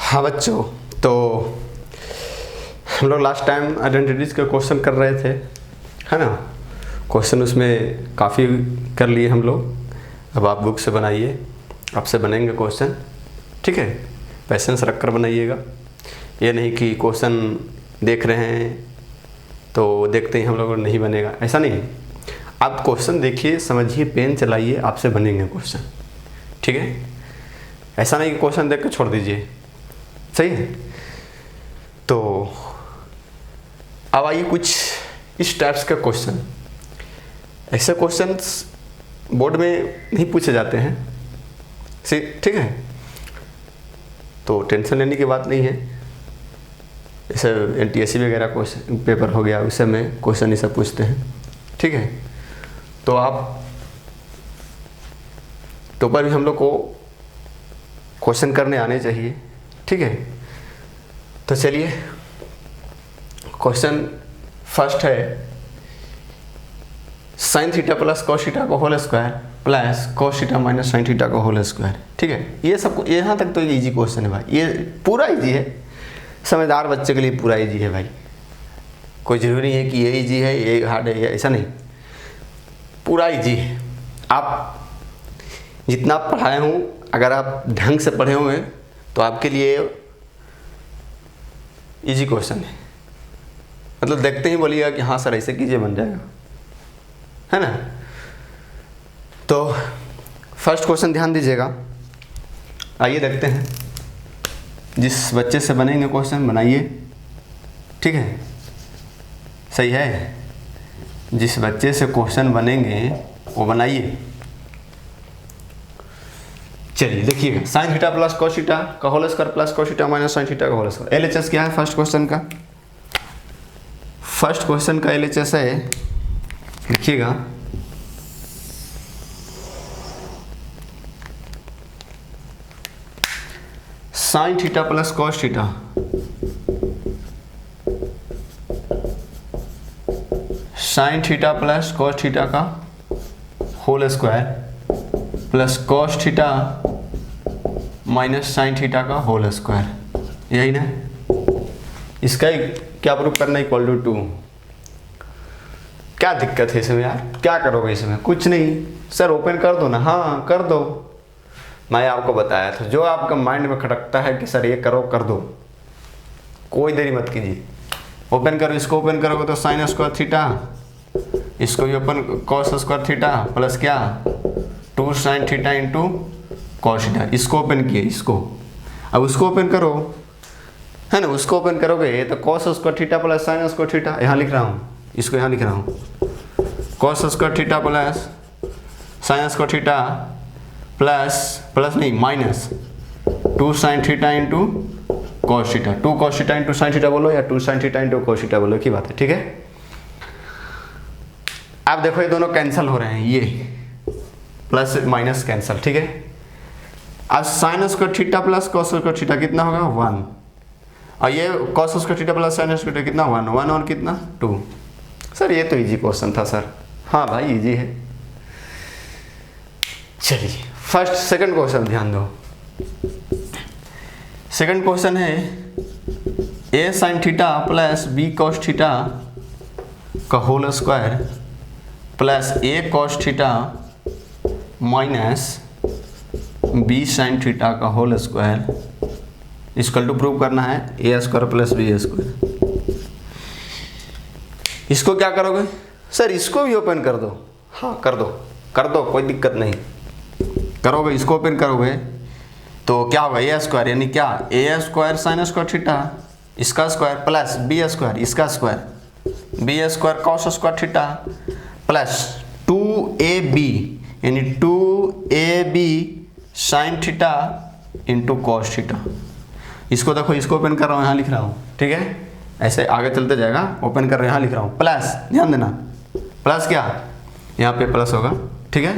हाँ बच्चों, तो हम लोग लास्ट टाइम आइडेंटिटीज़ के क्वेश्चन कर रहे थे, है ना। क्वेश्चन उसमें काफ़ी कर लिए हम लोग। अब आप बुक से बनाइए, आपसे बनेंगे क्वेश्चन, ठीक है। पेशेंस रख कर बनाइएगा। ये नहीं कि क्वेश्चन देख रहे हैं तो देखते ही हम लोग नहीं बनेगा, ऐसा नहीं। आप क्वेश्चन देखिए, समझिए, पेन चलाइए, आपसे बनेंगे क्वेश्चन, ठीक है। ऐसा नहीं कि क्वेश्चन देख कर छोड़ दीजिए, सही है। तो अब आइए कुछ इस टाइप्स के क्वेश्चन। ऐसे क्वेश्चंस बोर्ड में नहीं पूछे जाते हैं, ठीक है। तो टेंशन लेने की बात नहीं है। जैसे NTSC वगैरह क्वेश्चन पेपर हो गया, उस में क्वेश्चन ये सब पूछते हैं, ठीक है। तो आप तो पर भी हम लोग को क्वेश्चन करने आने चाहिए, ठीक है। तो चलिए, क्वेश्चन फर्स्ट है sin theta plus cos theta का whole square plus cos theta minus sin theta का होल स्क्वायर, ठीक है। ये सब यहाँ तक तो इजी क्वेश्चन है भाई, ये पूरा इजी है। समझदार बच्चे के लिए पूरा इजी है भाई। कोई ज़रूरी है कि ये इजी है ये हार्ड है, ऐसा नहीं, पूरा इजी है। आप जितना पढ़ाए हूँ, अगर आप ढंग से पढ़े हुए तो आपके लिए इजी क्वेश्चन है। मतलब देखते ही बोलिएगा कि हाँ सर ऐसे कीजिए, बन जाएगा, है ना। तो फर्स्ट क्वेश्चन ध्यान दीजिएगा। आइए देखते हैं। जिस बच्चे से बनेंगे क्वेश्चन बनाइए, ठीक है, सही है। जिस बच्चे से क्वेश्चन बनेंगे वो बनाइए। चलिए देखिएगा, sin theta plus cos theta का whole square plus cos theta minus sin theta का होल स्क्वायर। LHS क्या है फर्स्ट क्वेश्चन का? फर्स्ट क्वेश्चन का LHS है, लिखिएगा, sin theta plus cos theta sin theta plus cos theta का whole square plus cos theta minus sin theta का whole square, यही ना। इसका क्या प्रूफ करना, इक्वल टू 2। क्या दिक्कत है इसमें यार, क्या करोगे इसमें? कुछ नहीं सर, ओपन कर दो ना। हाँ कर दो, मैं आपको बताया था। जो आपका माइंड में खटकता है कि सर ये करो, कर दो, कोई देरी मत कीजिए। ओपन करो, इसको ओपन करोगे तो साइन स्क्वायर थीटा, इसको भी open cos square theta plus क्या 2 sin theta into cos theta. इसको ओपन किए, इसको अब उसको ओपन करो, है ना। उसको ओपन करोगे तो cos square theta plus sine square theta, यहाँ लिख रहा हूँ, इसको यहाँ लिख रहा हूँ, cos square theta plus sine square theta plus नहीं minus 2 sin theta into cos theta. 2 cos theta into sine theta बोलो या 2 sin theta into cos theta बोलो, की बात है, ठीक है। आप देखो ये दोनों कैंसिल हो रहे हैं, ये प्लस माइनस कैंसिल, ठीक है। अब sign square theta plus cos square theta कितना होगा 1, और ये cos square theta plus sine square theta कितना 1 और कितना 2। सर ये तो इजी क्वेश्चन था सर। हाँ भाई इजी है। चलिए फर्स्ट सेकंड क्वेश्चन ध्यान दो। सेकंड क्वेश्चन है a sin theta plus b cos theta का whole square plus a cos theta minus b sin theta का whole square equal to prove करना है a square plus b square. इसको क्या करोगे सर? इसको भी ओपन कर दो। हाँ कर दो, कोई दिक्कत नहीं। करोगे, इसको ओपन करोगे तो क्या होगा a स्क्वायर, यानी क्या a square sine square theta इसका स्क्वायर प्लस b स्क्वायर इसका square, b square cos square theta plus 2ab यानी 2ab sine theta into cos theta. इसको देखो, इसको ओपन कर रहा हूँ, यहाँ लिख रहा हूँ, ठीक है। ऐसे आगे चलते जाएगा, ओपन कर रहे हैं, यहाँ लिख रहा हूँ प्लस, ध्यान देना, प्लस क्या यहाँ पे प्लस होगा, ठीक है।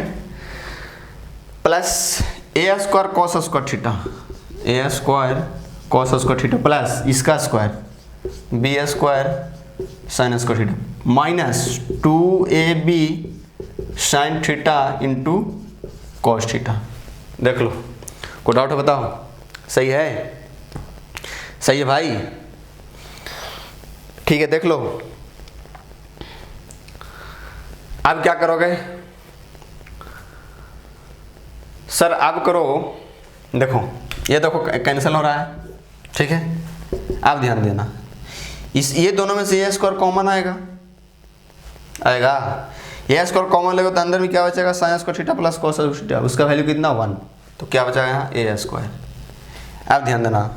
Plus a square cos square theta, a square cos square theta plus इसका square b square sine square theta minus 2ab sine theta into cos theta. देख लो, कोई डाउट है बताओ? सही है, सही है भाई, ठीक है। देख लो अब क्या करोगे सर, अब करो, देखो ये देखो कैंसिल हो रहा है, ठीक है। अब ध्यान देना, इस ये दोनों में से ए स्क्वायर कॉमन आएगा, ए स्क्वायर कॉमन लेगा तो अंदर में क्या बचेगा, sign square theta plus cos square theta, उसका वैल्यू कितना 1, तो क्या बचेगा यहाँ ए स्क्वायर। अब ध्यान देना,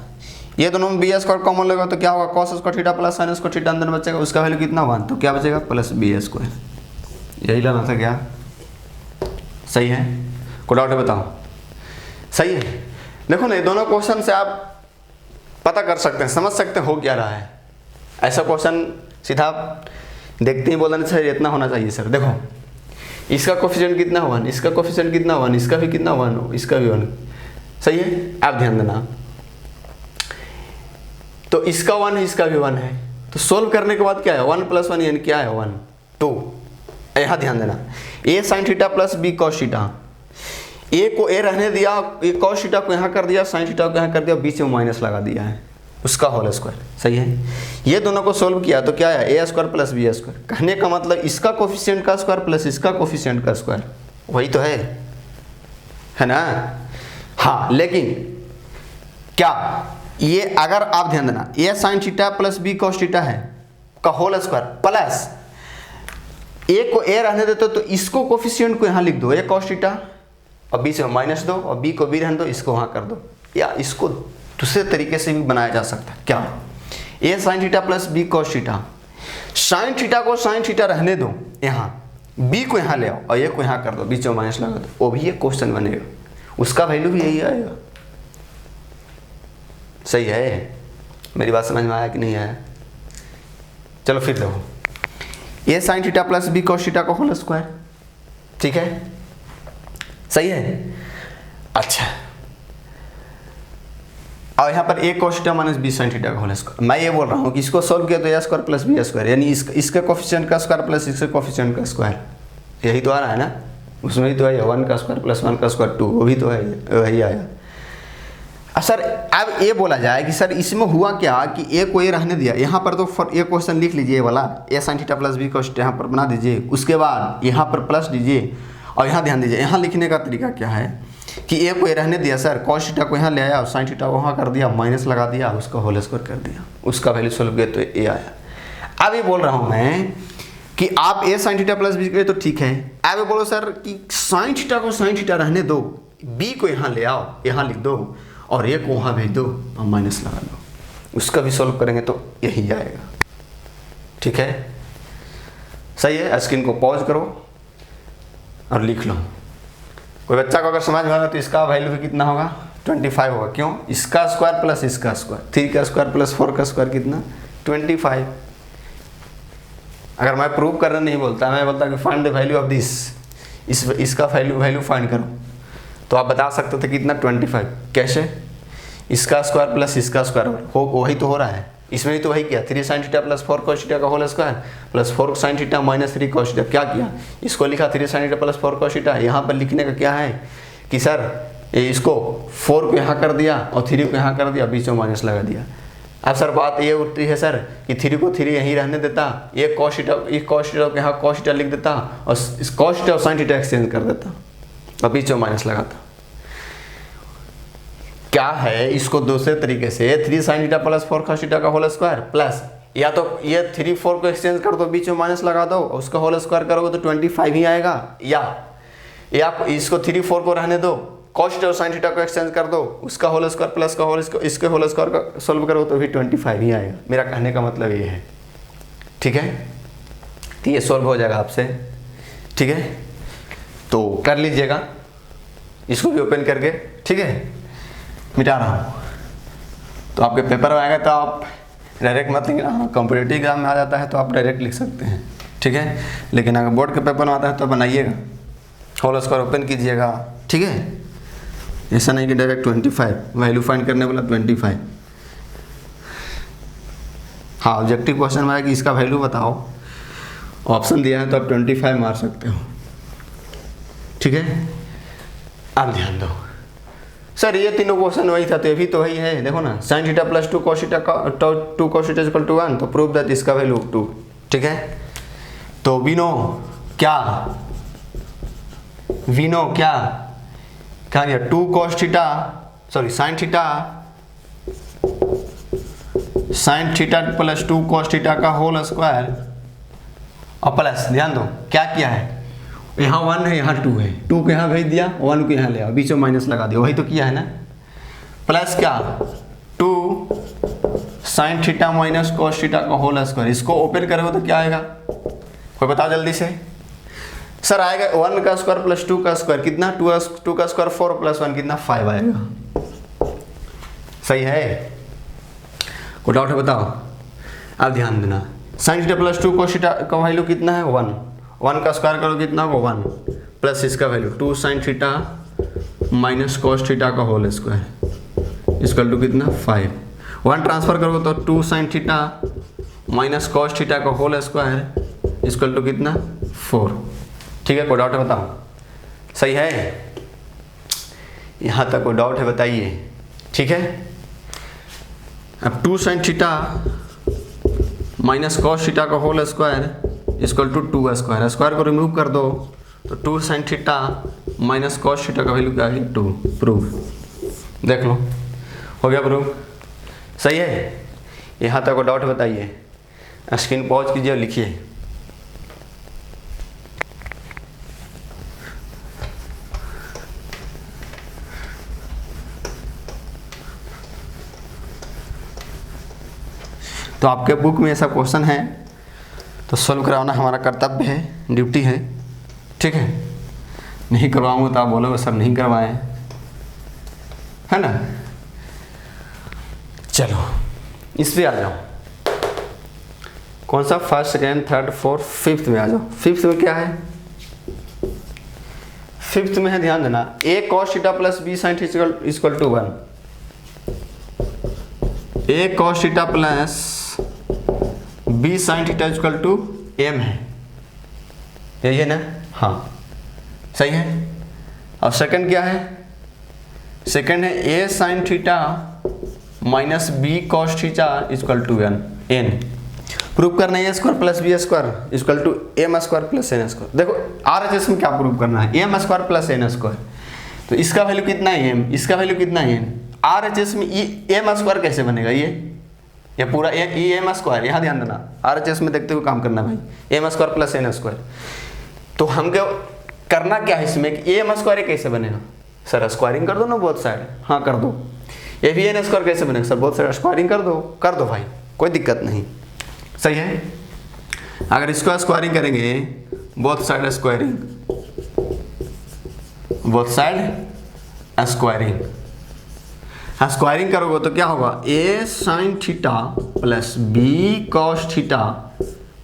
ये दोनों में बी स्क्वायर कॉमन लेगा तो क्या होगा, cos square theta plus sine square theta अंदर बचेगा, उसका वैल्यू कितना 1, तो क्या बचेगा प्लस बी स्क्वायर। यही लाना था क्या, सही है, कोई डाउट है बताओ, सही है। देखो ना ये दोनों क्वेश्चन से आप पता कर सकते हैं, समझ सकते हैं हो क्या रहा है। ऐसा क्वेश्चन सीधा देखते ही बोलना चाहिए इतना होना चाहिए सर। देखो इसका कोफिशिएंट कितना 1, इसका कोफिशिएंट कितना 1, इसका भी कितना 1, इसका भी 1, सही है। आप ध्यान देना, तो इसका 1 है, इसका भी 1 है, तो सोल्व करने के बाद क्या है 1 + 1 यानी क्या है 1 2। यहाँ ध्यान देना, a sine theta plus b cos theta, a को ए रहने दिया, ए कॉस थीटा को यहाँ कर दिया, साइन थीटा को यहाँ कर दिया, बीच में माइनस लगा दिया है, उसका होल स्क्वायर, सही है। ये दोनों को सोल्व किया तो क्या है ए स्क्वायर प्लस बी स्क्वायर, कहने का मतलब इसका कोफिशिएंट का स्क्वायर प्लस इसका कोफिशिएंट का स्क्वायर, वही तो है ना। हाँ लेकिन क्या ये, अगर आप ध्यान देना, a sine theta plus b cos theta है का होल स्क्वायर प्लस ए को ए रहने देते तो इसको कोफिशिएंट को यहाँ लिख दो ए कॉस थीटा, और बी से माइनस दो, और बी को बी रहने दो, इसको वहाँ कर दो, या इसको दूसरे तरीके से भी बनाया जा सकता है। क्या, a sine theta plus b cos theta, sine theta को साइन थीटा रहने दो यहाँ, बी को यहाँ ले आओ और ए को यहाँ कर दो, बीच में माइनस लगा दो, वो भी एक क्वेश्चन बनेगा, उसका वैल्यू भी यही आएगा। सही है, मेरी बात समझ में आया कि नहीं आया। चलो फिर देखो, a sine theta plus b cos theta का होल स्क्वायर, ठीक है, सही है। अच्छा, और यहाँ पर a cos theta minus b sine theta का होल स्क्वायर, मैं ये बोल रहा हूँ कि इसको सॉल्व किया तो a square plus B square, यानी इसके कोफिशिएंट का स्क्वायर प्लस इसके कोफिशिएंट का स्क्वायर, यही तो आ रहा है ना, उसमें ही तो है 1 का स्क्वायर प्लस 1 का स्क्वायर 2, वो भी तो है, वही आया। सर अब ये बोला जाए कि सर इसमें हुआ क्या कि ए को ए रहने दिया, यहाँ पर तो ये क्वेश्चन लिख लीजिए वाला, a sine theta plus b cos theta यहाँ पर बना दीजिए, उसके बाद यहाँ पर प्लस दीजिए, और यहाँ ध्यान दीजिए, यहाँ लिखने का तरीका क्या है कि ए को ए रहने दिया सर, कॉस थीटा को यहाँ ले आया और साइन थीटा को वहाँ कर दिया, माइनस लगा दिया, उसका होल स्क्वायर कर दिया, उसका वैल्यू सोल्व किया तो ए आया। अब ये बोल रहा हूँ मैं कि आप ए साइन थीटा प्लस बी करें तो ठीक है, अब ये बोलो सर कि साइन थीटा को साइन थीटा रहने दो, बी को यहाँ ले आओ, यहाँ लिख दो, और ए को वहाँ भेज दो और माइनस लगा दो, उसका भी सोल्व करेंगे तो यही आएगा, ठीक है, सही है। स्क्रीन को पॉज करो और लिख लो। कोई बच्चा को अगर समझ में आएगा तो इसका वैल्यू भी कितना होगा 25 होगा, क्यों, इसका स्क्वायर प्लस इसका स्क्वायर, 3 का स्क्वायर प्लस 4 का स्क्वायर कितना 25। अगर मैं प्रूव करना नहीं बोलता, मैं बोलता कि find the value of this, इसका वैल्यू फाइंड करो, तो आप बता सकते थे कितना 25, कैसे, इसका स्क्वायर प्लस इसका स्क्वायर हो, वही तो हो रहा है, इसमें भी तो वही किया, 3 sine theta plus 4 cos theta का whole square plus 4 sine theta minus 3 cos theta, क्या किया, इसको लिखा 3 sine theta plus 4 cos theta. यहाँ पर लिखने का क्या है कि सर इसको 4 को यहाँ कर दिया और 3 को यहाँ कर दिया, बीच में माइनस लगा दिया। अब सर बात ये उठती है सर कि 3 को 3 यहीं रहने देता, ये कॉस थीटा को यहाँ कॉस थीटा लिख देता, और इस कॉस थीटा और साइन थीटा एक्सचेंज कर देता और बीच में माइनस लगाता। क्या है, इसको दूसरे तरीके से 3 sine theta plus 4 cos theta का होल स्क्वायर प्लस, या तो ये 3 4 को एक्सचेंज कर दो, बीच में माइनस लगा दो, उसका होल स्क्वायर करोगे तो 25 ही आएगा, या आप इसको 3 4 को रहने दो, कॉस थीटा और साइन थीटा को एक्सचेंज कर दो, उसका होल स्क्वायर प्लस का होल इसके होल स्क्वायर का सोल्व करो तो भी 25 ही आएगा। मेरा कहने का मतलब ये है, ठीक है, तो ये सोल्व हो जाएगा आपसे, ठीक है, तो कर लीजिएगा इसको भी ओपन करके, ठीक है, मिटा रहा हूँ। तो आपके पेपर में आएगा तो आप डायरेक्ट मत लिखना, हाँ कॉम्पिटिटिव एग्जाम में आ जाता है तो आप डायरेक्ट लिख सकते हैं, ठीक है, लेकिन अगर बोर्ड के पेपर में आता है तो बनाइएगा, होल स्क्वायर ओपन कीजिएगा, ठीक है, ऐसा नहीं कि डायरेक्ट 25 वैल्यू फाइंड करने वाला 25। हाँ ऑब्जेक्टिव क्वेश्चन में आया कि इसका वैल्यू बताओ, ऑप्शन दिया है तो आप 25 मार सकते हो, ठीक है। अब ध्यान दो, सर ये तीनों क्वेश्चन वही था, तो ये भी तो वही है, देखो ना sign theta plus 2 cos theta 1, तो प्रूव दैट इसका वैल्यू 2। ठीक है, तो वी नो क्या गया 2 cos theta, sorry sine theta plus 2 cos theta का होल स्क्वायर, और प्लस ध्यान दो क्या किया है, यहाँ 1 है यहाँ 2 है, 2 को यहाँ भेज दिया, 1 को यहाँ ले आओ, बीच में माइनस लगा दिया, वही तो किया है ना। प्लस क्या 2 sine theta minus cos theta का होल स्क्वायर, इसको ओपन करोगे तो क्या आएगा, कोई बताओ जल्दी से। सर आएगा 1 का स्क्वायर प्लस 2 का स्क्वायर कितना, 2 का स्क्वायर 4 प्लस 1 कितना 5 आएगा। सही है, कोई डाउट है बताओ। अब ध्यान देना, sign theta plus 2 cos theta का वैल्यू कितना है 1 का स्क्वायर करो कितना होगा 1, प्लस इसका value 2 sine theta minus cos theta का होल स्क्वायर इसका टू कितना 5, 1 ट्रांसफर करोगे तो 2 sine theta minus cos theta का होल स्क्वायर इसका टू कितना 4। ठीक है, कोई डाउट है बताओ। सही है, यहाँ तक कोई डाउट है बताइए। ठीक है, अब 2 sine theta minus cos theta का whole square equal to 2 square, square को रिमूव कर दो तो 2 sine theta minus cos theta का वैल्यू क्या है 2। प्रूफ देख लो, हो गया प्रूफ। सही है, यहाँ तक को डाउट बताइए, स्क्रीन पॉज कीजिए और लिखिए। तो आपके बुक में ऐसा क्वेश्चन है तो सॉल्व कराना हमारा कर्तव्य है, ड्यूटी है। ठीक है, नहीं करवाऊंगा तो आप बोलोगे सर नहीं करवाए, है ना। चलो इस पे आ जाओ, कौन सा first second third fourth fifth में आ जाओ। फिफ्थ में क्या है, फिफ्थ में है ध्यान देना a cos theta plus b sin theta equal to 1, a cos theta plus b sin theta equal to m है, यही है ना। हाँ सही है। और सेकंड क्या है, सेकंड है a sin theta minus b cos theta equal to n। Prove करना है a square plus B square equal to M square plus N square. देखो RHS में क्या प्रूव करना है, M square plus N square, तो इसका वैल्यू कितना है m, इसका वैल्यू कितना है n। RHS में एम स्क्वायर कैसे बनेगा, ये पूरा ये एम स्क्वायर, यहाँ ध्यान देना RHS में देखते हुए काम करना भाई, M square plus N square. तो हमको करना क्या है इसमें कि एम स्क्वायर कैसे बनेगा, सर स्क्वायरिंग कर दो ना बोथ साइड। हाँ कर दो। ये भी एन स्क्वायर कैसे बनेगा, सर बोथ साइड स्क्वायरिंग कर दो भाई, कोई दिक्कत नहीं। सही है, अगर इसको स्क्वायरिंग करेंगे both side squaring, both side squaring, squaring करोगे तो क्या होगा a sin theta plus b cos theta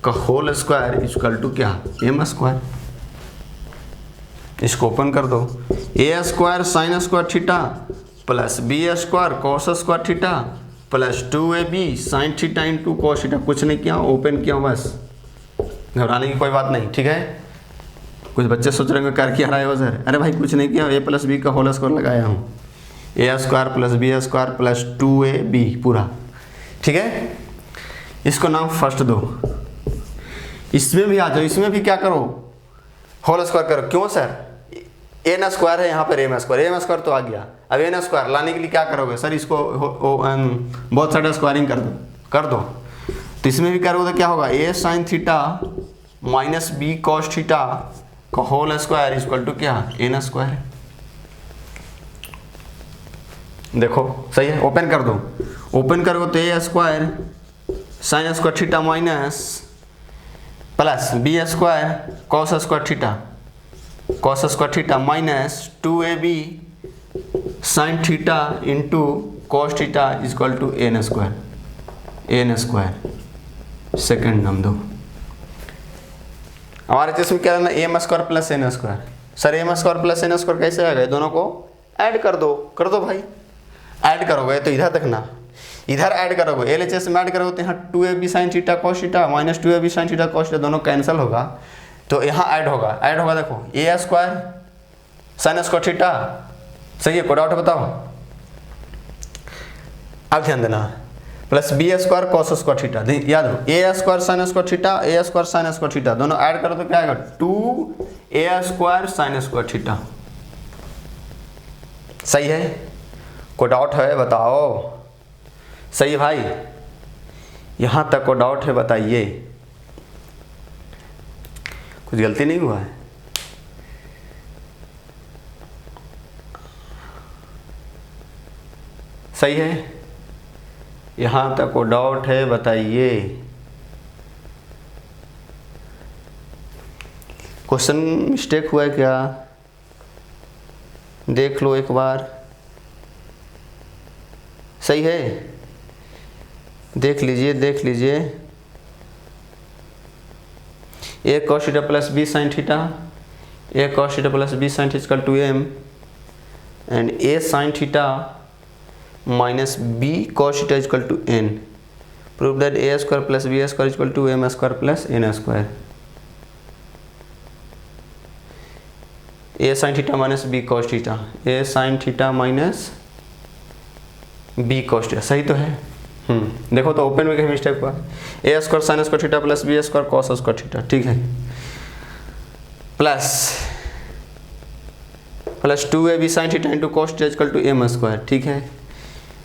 का होल स्क्वायर इक्वल टू क्या m स्क्वायर। इसको ओपन कर दो, a square sine square theta plus b square cos square theta plus 2ab sine theta into cos theta. कुछ नहीं किया, open किया बस, घबराने की कोई बात नहीं। ठीक है, कुछ बच्चे सोच रहे हैं कर क्या रहा है सर, अरे भाई कुछ नहीं किया, a प्लस बी का होल स्क्वायर लगाया हूँ, a square plus B square plus 2ab पूरा। ठीक है, इसको नाम फर्स्ट दो। इसमें भी आ जाओ, इसमें भी क्या करो होल स्क्वायर करो। क्यों सर, एन स्क्वायर है यहाँ पर एम स्क्वायर तो आ गया, अब एन स्क्वायर लाने के लिए क्या करोगे सर, इसको बहुत साइड स्क्वायरिंग कर दो। तो इसमें भी करोगे तो क्या होगा a sine theta minus b cos theta का होल स्क्वायर इक्वल टू क्या एन स्क्वायर। देखो सही है, ओपन कर दो, ओपन करोगे तो a square sine square theta minus plus B square cos square theta minus 2ab sine theta into cos theta equal to n square. Second नाम दो। हमारे इसमें क्या रहना m square plus N square. Sir m square plus N square कैसे आ गए, दोनों को ऐड कर दो भाई। ऐड करोगे तो इधर देखना, इधर ऐड करोगे LHS में ऐड करोगे तो यहाँ 2ab sine theta cos theta minus 2ab sine theta cos theta दोनों कैंसिल होगा, तो यहाँ ऐड होगा देखो A square sine square theta सही है, कोई डाउट है बताओ। अब ध्यान देना, plus B square cos square theta, याद हो A square sine square theta, A square sine square theta, दोनों ऐड करो तो क्या आएगा 2a square sine square theta. सही है, कोई डाउट है बताओ। सही है भाई, यहां तक को डाउट है बताइए, कुछ गलती नहीं हुआ है। सही है, यहां तक को डाउट है बताइए। क्वेश्चन मिस्टेक हुआ है क्या, देख लो एक बार। सही है, देख लीजिए देख लीजिए। A cos theta plus b sine theta, a cos theta plus b sine theta equal to m, and a sine theta minus b cos theta equal to n. Prove that a square plus B square equal to M square plus N square. A sine theta minus b cos theta, a sine theta minus b cos theta, सही तो है। देखो तो open में कहीं mistake हुआ, a square sine square theta plus B square cos square theta, ठीक है, plus 2ab sine theta into cos theta equal to M square, ठीक है।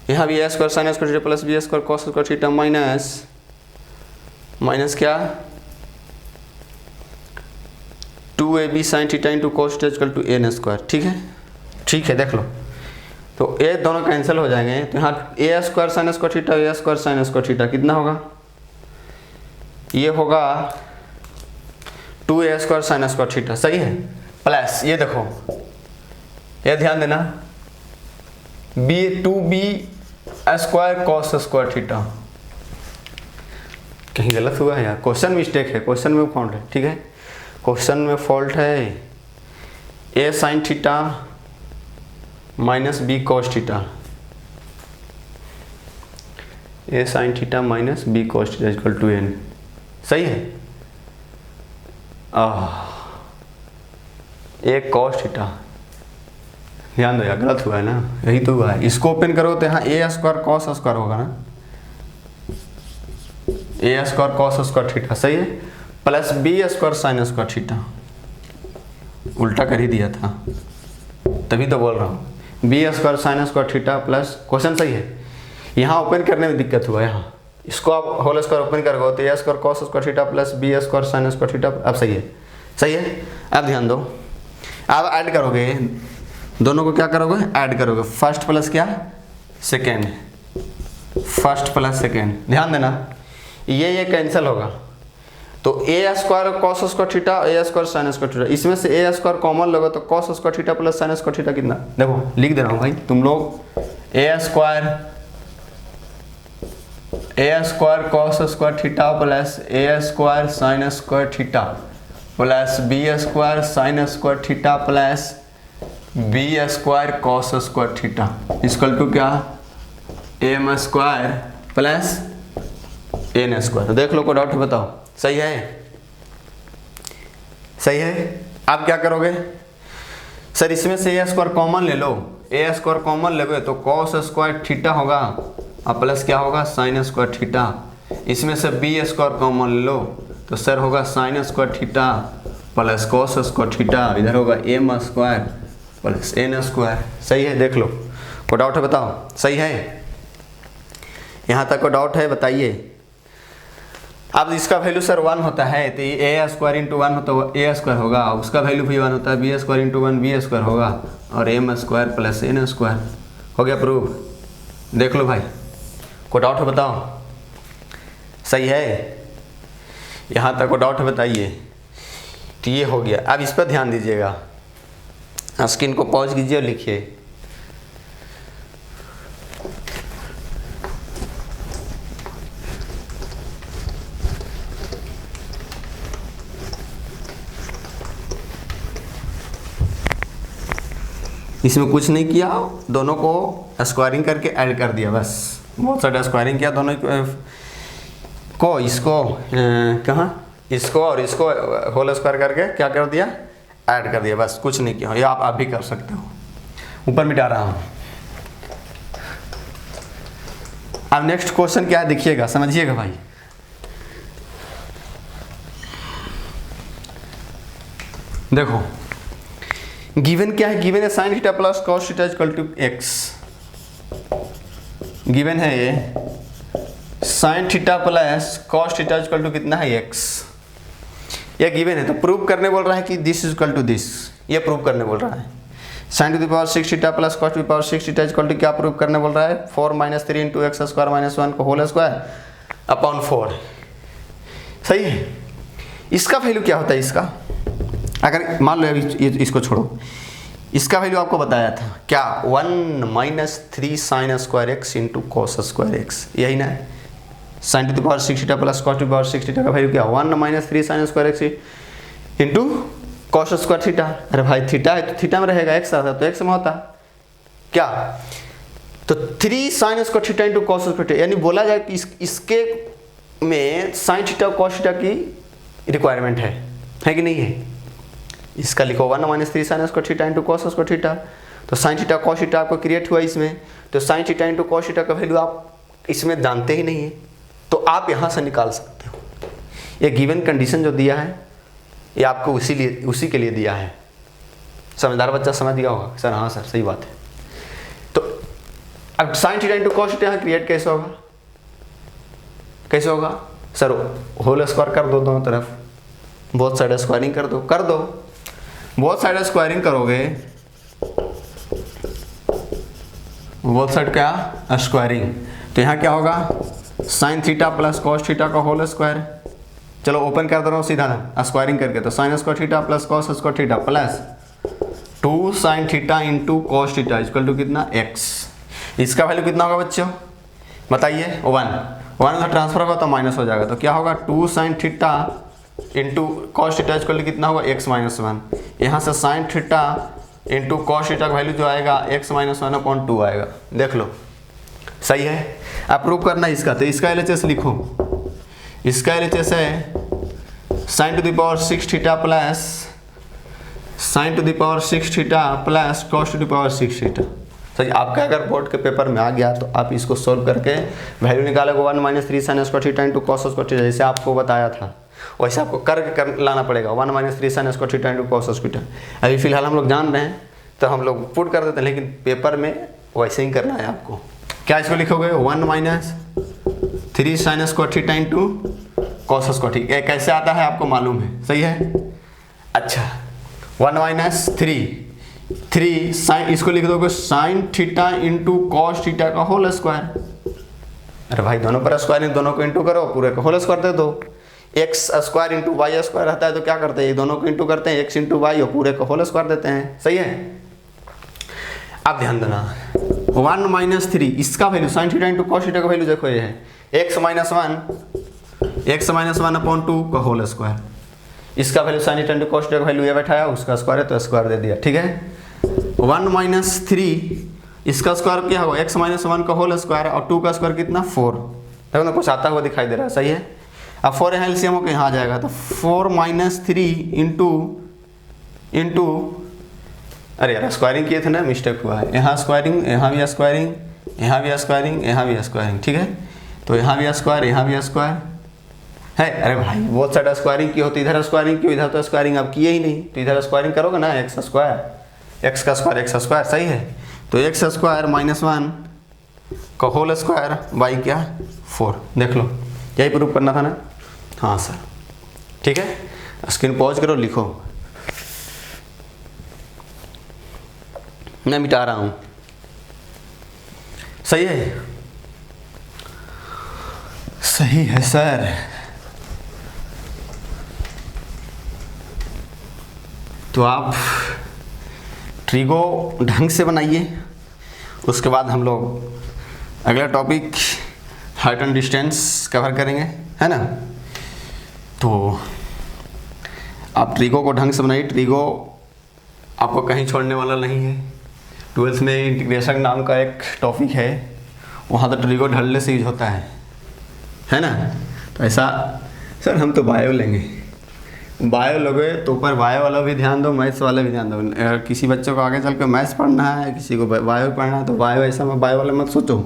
यहाँ भी a square sine square theta plus B square cos square theta minus क्या 2ab sine theta into cos theta equal to n square, ठीक है। ठीक है, देख लो तो ए दोनों कैंसिल हो जाएंगे, तो यहाँ ए स्क्वायर साइन स्क्वायर थीटा, ए स्क्वायर साइन स्क्वायर थीटा कितना होगा, ये होगा 2a square sine square theta, सही है। प्लस ये देखो, ये ध्यान देना, b square cos square theta, कहीं गलत हुआ है यार, क्वेश्चन मिस्टेक है, क्वेश्चन में फॉल्ट है, ठीक है, क्वेश्चन में फॉल्ट है। A sine theta minus b cos theta, a sine theta minus b cos theta equal to n, सही है। ए कॉस थीटा, ध्यान दो यार, गलत हुआ है ना, यही तो हुआ है। इसको ओपन करो तो यहाँ ए स्क्वायर कॉस स्क्वायर होगा ना, A square cos square theta, सही है, plus B square sine square theta, उल्टा कर ही दिया था तभी तो बोल रहा हूँ, B square sine square theta plus, question सही है। यहाँ ओपन करने में दिक्कत हुआ, यहाँ इसको आप होल स्क्वायर ओपन करोगे तो a square cos square theta plus B square sine square theta, अब सही है, सही है। अब ध्यान दो, अब ऐड करोगे दोनों को, क्या करोगे ऐड करोगे, फर्स्ट प्लस क्या सेकेंड, फर्स्ट प्लस सेकेंड, ध्यान देना ये कैंसिल होगा, तो a square cos square theta, A square sine square theta, इसमें से ए स्क्वायर कॉमन लोगे तो cos square theta plus sine square theta कितना, देखो लिख दे रहा हूँ भाई तुम लोग, a square cos square theta plus a square sine square theta plus B square sine square theta plus B square cos square theta equal to क्या m square plus N square. देख लो, कोई डाउट बताओ, सही है, सही है। आप क्या करोगे सर, इसमें से ए स्क्वायर कॉमन ले लो, ए स्क्वायर कॉमन लोगे तो कॉस स्क्वायर थीटा होगा और प्लस क्या होगा साइन स्क्वायर थीटा, इसमें से बी स्क्वायर कॉमन ले लो तो सर होगा sine square theta plus cos square theta, इधर होगा M square plus N square, सही है। देख लो, कोई डाउट है बताओ, सही है। यहाँ तक कोई डाउट है बताइए। अब इसका वैल्यू सर 1 होता है तो ए स्क्वायर इंटू 1 होता है, ए स्क्वायर होगा, उसका वैल्यू भी 1 होता है, B square into 1 B square होगा और M square plus N square, हो गया प्रूफ। देख लो भाई, कोई डाउट है बताओ, सही है। यहाँ तक कोई डाउट है बताइए। तो ये हो गया, अब इस पर ध्यान दीजिएगा, स्क्रीन को पॉज कीजिए और लिखिए। इसमें कुछ नहीं किया, दोनों को स्क्वायरिंग करके ऐड कर दिया, बस बहुत सारा स्क्वायरिंग किया दोनों को, इसको कहाँ, इसको और इसको होल स्क्वायर करके क्या कर दिया, ऐड कर दिया, बस कुछ नहीं किया। ये आप भी कर सकते हो, ऊपर मिटा रहा हूं। अब नेक्स्ट क्वेश्चन क्या है देखिएगा, समझिएगा भाई। देखो गिवन क्या है, गिवन है sine theta plus cos theta equal to X. Given है ये sine theta plus cos theta equal to कितना है एक्स, ये गिवन है। तो प्रूव करने बोल रहा है कि this is equal to this, ये प्रूव करने बोल रहा है। Sine to the power 6 theta plus cos to the power 6 theta equal to क्या प्रूव करने बोल रहा है, 4 - 3 × x² - 1 को होल स्क्वायर अपॉन 4। सही है। इसका वैल्यू क्या होता है, इसका अगर मान लो इसको छोड़ो, इसका वैल्यू आपको बताया था क्या, 1 - 3 sin square x into cos square x, यही ना। Sign to the power 6 theta plus cos to the power 6 theta का वैल्यू क्या, 1 - 3 sin square x into cos square theta. अरे भाई थीटा है तो थीटा में रहेगा, एक्स आता तो एक्स में होता क्या, तो 3 sin square theta into cos square theta, यानी बोला जाए कि इसके में साइन थीटा कॉस थीटा की रिक्वायरमेंट है कि नहीं है। इसका लिखो 1 - 3 sin square theta into cos square theta, तो साइन थीटा कॉस थीटा आपको क्रिएट हुआ इसमें, तो sign theta into cos theta का वैल्यू आप इसमें जानते ही नहीं है, तो आप यहाँ से निकाल सकते हो। ये गिवन कंडीशन जो दिया है ये आपको उसी के लिए दिया है। समझदार बच्चा समझ दिया होगा सर, हाँ सर सही बात है। तो अब sign theta into cos theta यहाँ क्रिएट कैसे होगा, कैसे होगा सर, होल स्क्वायर कर दो दोनों तरफ, बोथ साइड स्क्वायरिंग कर दो, बोथ साइड स्क्वायरिंग करोगे, बोथ साइड क्या स्क्वायरिंग, तो यहाँ क्या होगा sine theta plus cos theta का होल स्क्वायर। चलो ओपन कर दे रहा हूँ सीधा स्क्वायरिंग करके, तो sine square theta plus cos square theta plus 2 sin theta into cos theta equal to कितना एक्स। इसका वैल्यू कितना होगा बच्चों बताइए, 1 का ट्रांसफर होगा तो माइनस हो जाएगा, तो क्या होगा 2 sin theta into cos theta equal to कितना होगा x - 1। यहाँ से sine theta into cos theta का वैल्यू जो आएगा x - 1/2 आएगा। देख लो सही है। अब प्रूव करना है इसका, तो इसका LHS लिखो, इसका LHS है sine to the power 6 theta plus sine to the power 6 theta plus cos to the power 6 theta. सही, आपका अगर बोर्ड के पेपर में आ गया तो आप इसको सोल्व करके वैल्यू निकालोगे 1 - 3 sin square theta into cos square theta, जैसे आपको बताया था वैसे आपको कर लाना पड़ेगा 1 - 3 sin square theta into cos square theta. अभी फिलहाल हम लोग जान रहे हैं तो हम लोग पुट कर देते हैं, लेकिन पेपर में वैसे ही करना है आपको। क्या इसको लिखोगे 1 - 3 sin square theta into cos square theta, कैसे आता है आपको मालूम है, सही है। अच्छा 1 - 3 साइन, इसको लिख दोगे sign theta into cos theta का होल स्क्वायर। अरे भाई दोनों पर स्क्वायर, दोनों को इंटू करो, पूरे का होल स्क्वायर दे दो। X square into y square रहता है तो क्या करते हैं, दोनों को इंटू करते हैं, एक्स इंटू वाई और पूरे को होल स्क्वायर देते हैं, सही है। अब ध्यान देना 1 - 3 इसका value sign theta into cos theta का वैल्यू देखो ये है x - 1/2 का होल स्क्वायर। इसका value sign theta into cos theta का वैल्यू ये बैठाया, उसका स्क्वायर है तो स्क्वायर दे दिया, ठीक है। 1 - 3 इसका स्क्वायर क्या होगा x - 1 का होल स्क्वायर, और 2 का स्क्वायर कितना 4। देखो ना कुछ आता हुआ दिखाई दे रहा है, सही है। अब 4 यहाँ एलसीएम होकर यहाँ आ जाएगा, तो 4 - 3 इंटू अरे यार स्क्वायरिंग किए थे ना, मिस्टेक हुआ है, यहाँ स्क्वायरिंग, यहाँ भी स्क्वायरिंग, यहाँ भी स्क्वायरिंग, यहाँ भी स्क्वायरिंग, ठीक है। तो यहाँ भी स्क्वायर, यहाँ भी स्क्वायर है। अरे भाई बहुत सारा स्क्वायरिंग की होती, इधर स्क्वायरिंग की, इधर तो स्क्वायरिंग आप किए ही नहीं, तो इधर स्क्वायरिंग करोगे ना एक्स का स्क्वायर सही है। तो एक्स स्क्वायर -1 का होल स्क्वायर बाई क्या 4। देख लो यही प्रूफ करना था ना, हाँ सर ठीक है। स्क्रीन पॉज करो, लिखो, मैं मिटा रहा हूं, सही है, सही है सर। तो आप ट्रिगो ढंग से बनाइए, उसके बाद हम लोग अगला topic height and distance cover करेंगे, है ना। तो आप ट्रिगो को ढंग से बनाइए, ट्रिगो आपको कहीं छोड़ने वाला नहीं है। 12th में इंटीग्रेशन नाम का एक टॉपिक है, वहाँ तो ट्रिगो ढलने से यूज होता है ना। तो ऐसा सर हम तो बायो लेंगे, बायो लोगे तो ऊपर बायो वाला भी ध्यान दो, मैथ्स वाला भी ध्यान दो। अगर किसी बच्चों को आगे चल के मैथ्स पढ़ना है, किसी को बायो पढ़ना है, तो बायो ऐसा में बायो वाला मत सोचो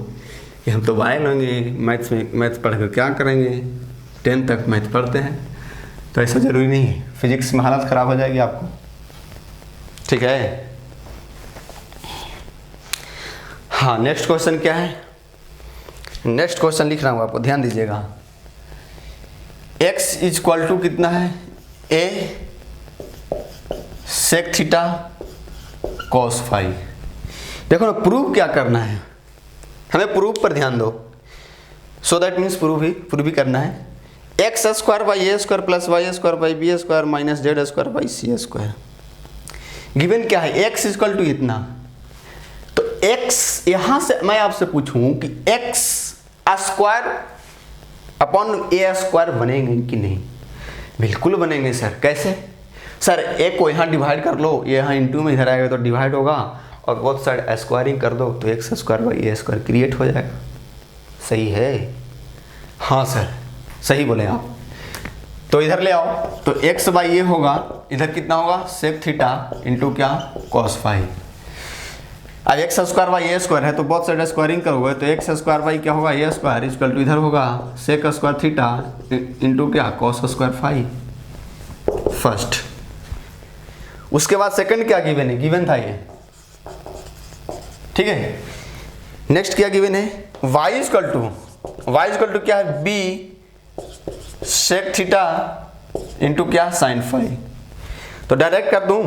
कि हम तो बायो लेंगे, मैथ्स में मैथ्स पढ़ कर क्या करेंगे, 10 तक मैथ पढ़ते हैं, तो ऐसा ज़रूरी नहीं है। फिजिक्स में हालत ख़राब हो जाएगी आपको, ठीक है। हाँ, नेक्स्ट क्वेश्चन क्या है? नेक्स्ट क्वेश्चन लिख रहा हूँ, आपको ध्यान दीजिएगा। x इक्वल टू कितना है? a sec theta cos phi. देखो ना, प्रूव क्या करना है हमें, प्रूव पर ध्यान दो। सो दैट मीन्स प्रूव ही करना है। X square by a square plus y square by b square minus z square by c square. Given क्या है? x इक्वल टू इतना। तो x, यहां से मैं आपसे पूछूं कि x स्क्वायर अपॉन ए स्क्वायर बनेंगे कि नहीं? बिल्कुल बनेंगे सर। कैसे? सर ए को यहाँ डिवाइड कर लो, ये यहाँ इंटू में इधर आएगा तो डिवाइड होगा, और बोथ साइड स्क्वायरिंग कर दो तो x square by a square create हो जाएगा। सही है? हाँ सर, सही बोले आप। तो इधर ले आओ, तो एक्स बाई ए होगा, इधर कितना होगा? सेक थीटा इंटू क्या? Cos phi. अब x square by a square है तो बहुत साइड स्क्वायरिंग करोगे तो एक्स स्क्वायर बाई क्या होगा? ए स्क्वायर इक्वल टू इधर होगा सेक स्क्वायर थीटा इंटू क्या? Cos square phi. फर्स्ट, उसके बाद सेकंड क्या गिवन है? गिवन था ये, ठीक है। नेक्स्ट क्या गिवन है? y इक्वल टू क्या है? b सेक थीटा इंटू क्या? Sine phi. तो डायरेक्ट कर दूं,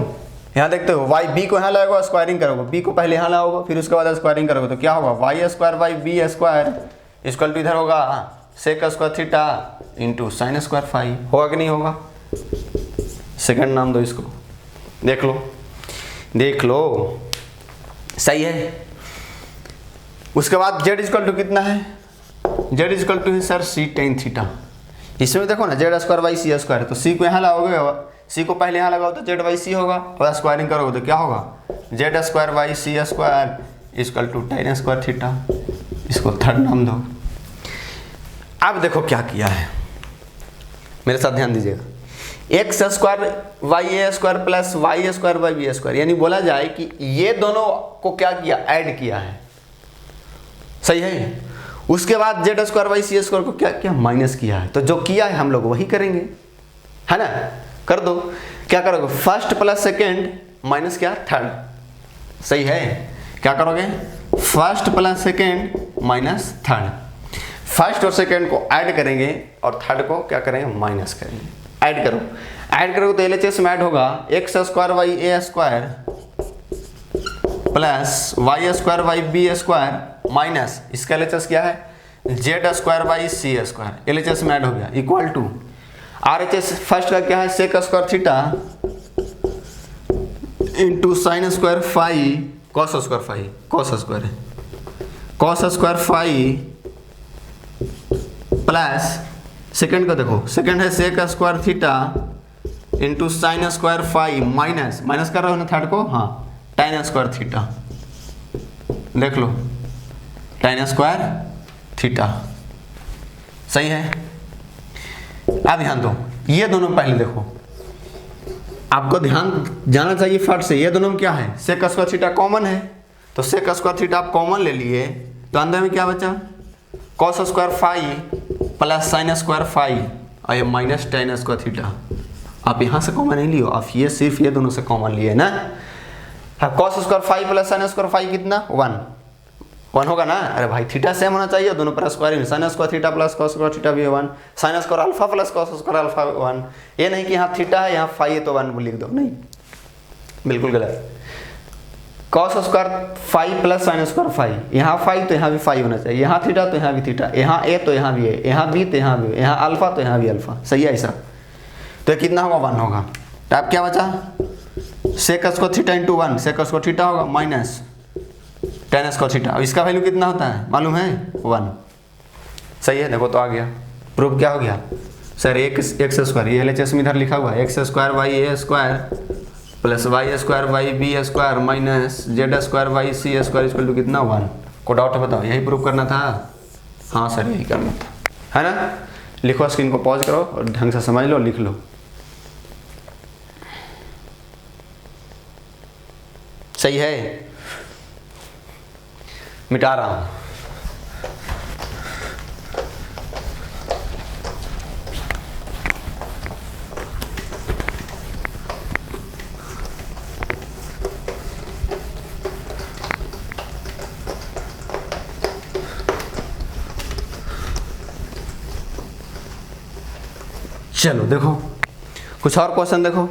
यहाँ देखते हो y b को यहाँ लाओगे, स्क्वायरिंग करोगे, b को पहले यहाँ लाओगे, फिर उसके बाद स्क्वायरिंग करोगे तो क्या होगा? y square by b square equal to इधर होगा sec square theta into sine square phi. होगा कि नहीं होगा? सेकंड नाम दो इसको, देख लो, सही है। उसके बाद z इक्वल टू कितना है? z इक्वल टू है सर c टेन थीटा। इसमें देखो ना, z square by c square है तो c को यहाँ लाओगे, c को पहले यहाँ लगाओ तो जेड बाई सी होगा, और स्क्वायरिंग करोगे तो क्या होगा? Z square by c square equal to tan square theta. इसको थर्ड नाम दो। अब देखो क्या किया है, मेरे साथ ध्यान दीजिएगा। X square y a square plus y square by b square, यानी बोला जाए कि ये दोनों को क्या किया? ऐड किया है। सही है? उसके बाद z square by c square को क्या किया? माइनस किया है। तो जो किया है हम लोग वही करेंगे, है ना? कर दो। क्या करोगे? फर्स्ट प्लस सेकेंड माइनस क्या? थर्ड। सही है? क्या करोगे? First plus second minus third. First और सेकेंड को ऐड करेंगे और थर्ड को क्या करेंगे? माइनस करेंगे। ऐड करोगे तो एलएचएस में ऐड होगा x square by a square plus y square by b square minus इसका एलएचएस क्या है? Z square by c square. LHS में ऐड हो गया इक्वल टू आरएचएस फर्स्ट का क्या है? Sec square theta into sine square phi cos square phi. Cos square phi plus second को देखो, सेकंड है sec square theta into sine square phi minus कर रहे हो ना थर्ड को? हाँ, tan स्क्वायर थीटा। देख लो, tan स्क्वायर थीटा। सही है? अब ध्यान दो, ये दोनों पहले देखो, आपको ध्यान जाना चाहिए फट से। ये दोनों में क्या है? सेक स्क्वायर थीटा कॉमन है, तो सेक स्क्वायर थीटा आप कॉमन ले लिए तो अंदर में क्या बचा? Cos square phi plus sine square phi और ये माइनस tan स्क्वायर थीटा। आप यहाँ से कॉमन नहीं लियो, आप ये सिर्फ ये दोनों से कॉमन लिए ना। अब cos square phi plus sine square phi कितना? 1 होगा ना? अरे भाई थीटा सेम होना चाहिए, दोनों पर squaring. Sign square theta plus cos square theta भी 1, sine square alpha plus cos square alpha 1। ये नहीं कि यहाँ थीटा है यहाँ फाई है तो 1 लिख दो, नहीं, बिल्कुल गलत। Cos square phi plus sine square phi, यहाँ फाई तो यहाँ भी फाई होना चाहिए, यहाँ थीटा तो यहाँ भी थीटा, यहाँ ए तो यहाँ भी ए, यहाँ बी तो यहाँ भी, यहाँ अल्फा तो यहाँ भी अल्फा। सही है ऐसा? तो कितना होगा? 1 होगा। तो अब क्या बचा? Sec square theta into 1, sec square theta होगा माइनस tan स्क्वायर थीटा। और इसका वैल्यू कितना होता है मालूम है? 1। सही है? देखो तो आ गया, प्रूफ क्या हो गया सर? एक्स स्क्वायर, ये एलएचएस में इधर लिखा हुआ है, x square by a square plus y square by b square minus z square by c square equal to कितना? 1। को डाउट है बताओ? यही प्रूफ करना था? हाँ सर यही करना था, है ना? लिखो, स्क्रीन को पॉज करो और ढंग से समझ लो, लिख लो। सही है, मिटा रहा हूं। चलो देखो कुछ और क्वेश्चन देखो,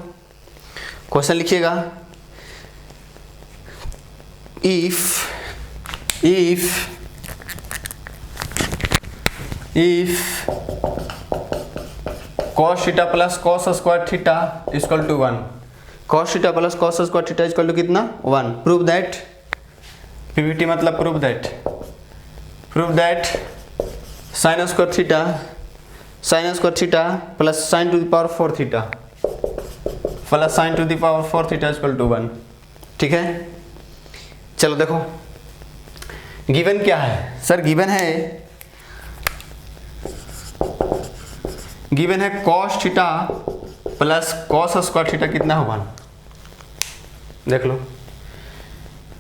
क्वेश्चन लिखिएगा। If cos theta plus cos square theta equal to 1, cos theta plus cos square theta equal to कितना 1, प्रूव दैट, पीवीटी मतलब prove that sine square theta plus sine to the power 4 theta plus sine to the power 4 theta equal to 1। ठीक है, चलो देखो given क्या है sir, given है cos theta plus cos square theta कितना हो 1। देख लो,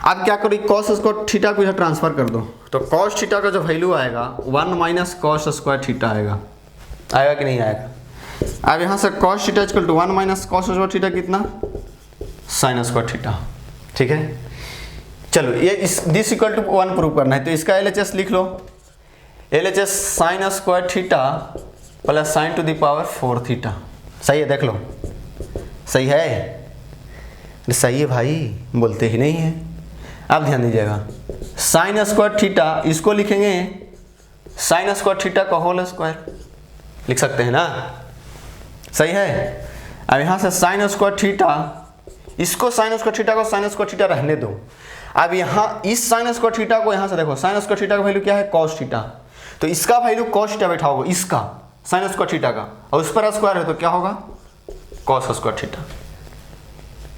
अब क्या करो, cos स्क्वायर थीटा को इधर ट्रांसफर कर दो, तो cos थीटा का जो वैल्यू आएगा 1 माइनस cos स्क्वायर थीटा आएगा कि नहीं आएगा। अब यहाँ से cos theta equal to 1 minus cos square theta कितना sin स्क्वायर थीटा। ठीक है, चलो ये दिस इक्वल टू 1 प्रूव करना है, तो इसका LHS लिख लो, LHS sin square theta plus sine to the power 4 theta. सही है, देख लो सही है, सही है भाई, बोलते ही नहीं है। अब ध्यान दीजिएगा, साइन स्क्वायर थीटा इसको लिखेंगे साइन स्क्वायर थीटा का होल स्क्वायर, लिख सकते हैं ना, सही है। अब यहाँ से साइन स्क्वायर थीटा, इसको साइन स्क्वायर थीटा को साइन स्क्वायर थीटा रहने दो। अब यहाँ इस साइन स्क्वायर थीटा को यहाँ से देखो, साइन स्क्वायर थीटा का वैल्यू क्या है cos थीटा, तो इसका वैल्यू cos थीटा बैठा होगा, इसका साइन स्क्वायर थीटा का, और उस पर स्क्वायर है तो क्या होगा cos स्क्वायर थीटा।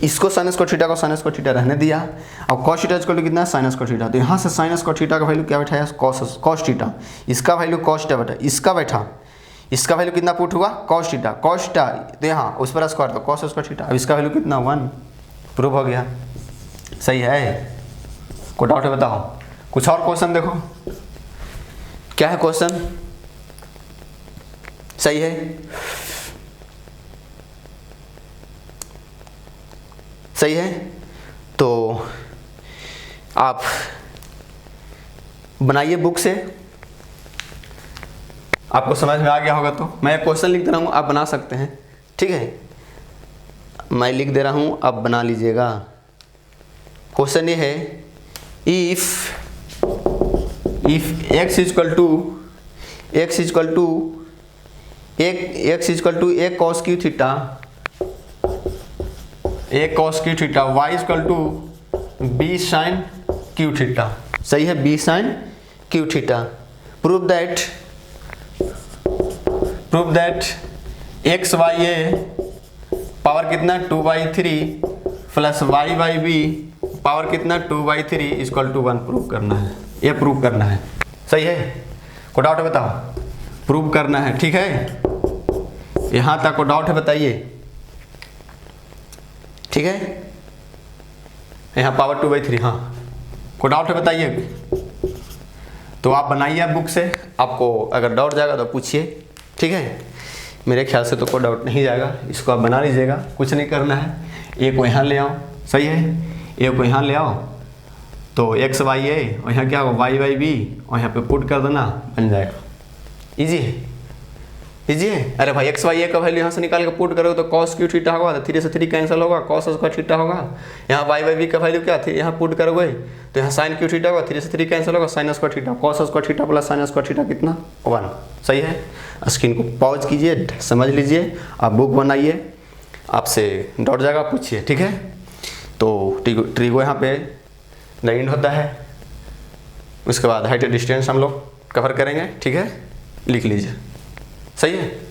इसको साइन स्क्वायर थीटा को साइन स्क्वायर थीटा रहने दिया, अब cos थीटा इक्वल टू कितना है साइन स्क्वायर थीटा, तो यहाँ से साइन स्क्वायर थीटा का वैल्यू क्या बैठा है cos थीटा, इसका वैल्यू cos थीटा बैठा, इसका बैठा, इसका वैल्यू कितना पुट हुआ cos थीटा, तो यहाँ उस पर स्क्वायर तो cos स्क्वायर थीटा, अब इसका वैल्यू कितना 1, प्रूव हो गया। सही है, कोई डाउट है बताओ। कुछ और क्वेश्चन देखो, क्या है क्वेश्चन, सही है, सही है, तो आप बनाइए बुक से, आपको समझ में आ गया होगा तो मैं क्वेश्चन लिख दे रहा हूँ, आप बना सकते हैं। ठीक है, मैं लिख दे रहा हूँ, आप बना लीजिएगा। क्वेश्चन ये है, इफ x इक्वल टू a cos q theta, y इक्वल टू b sin q थीटा। सही है, b sin q theta. Prove that x y a power कितना 2/3 plus y by b power कितना 2/3 इक्वल टू 1 प्रूव करना है, ये प्रूव करना है। सही है, कोई डाउट है बताओ, प्रूव करना है। ठीक है, यहाँ तक को डाउट है बताइए। ठीक है, यहाँ पावर 2/3, हाँ कोई डाउट है बताइए। तो आप बनाइए बुक से, आपको अगर डाउट जाएगा तो पूछिए। ठीक है, मेरे ख्याल से तो कोई डाउट नहीं जाएगा, इसको आप बना लीजिएगा, कुछ नहीं करना है। ए को यहाँ ले आओ, सही है, ए को यहाँ ले आओ तो x y a और यहाँ क्या होगा y by b और यहाँ पे पुट कर देना, बन जाएगा। इजी है, इजी है। अरे भाई x y a का वैल्यू यहाँ से निकाल के पुट करोगे तो cos q थीटा होगा, तो 3 से 3 कैंसिल होगा, cos स्क्वायर थीटा होगा। यहाँ y by b का वैल्यू क्या थी, यहाँ पुट करोगे तो यहाँ sin q थीटा होगा, 3 से 3 कैंसिल होगा, sin square theta, cos square theta plus sin square theta कितना 1। सही है, स्क्रीन को पॉज कीजिए, समझ लीजिए, आप बुक बनाइए, आपसे डाउट जाएगा पूछिए। ठीक है, तो ट्रिगो यहाँ पे लाइन होता है, उसके बाद हाइट डिस्टेंस हम लोग कवर करेंगे। ठीक है, लिख लीजिए। सही है।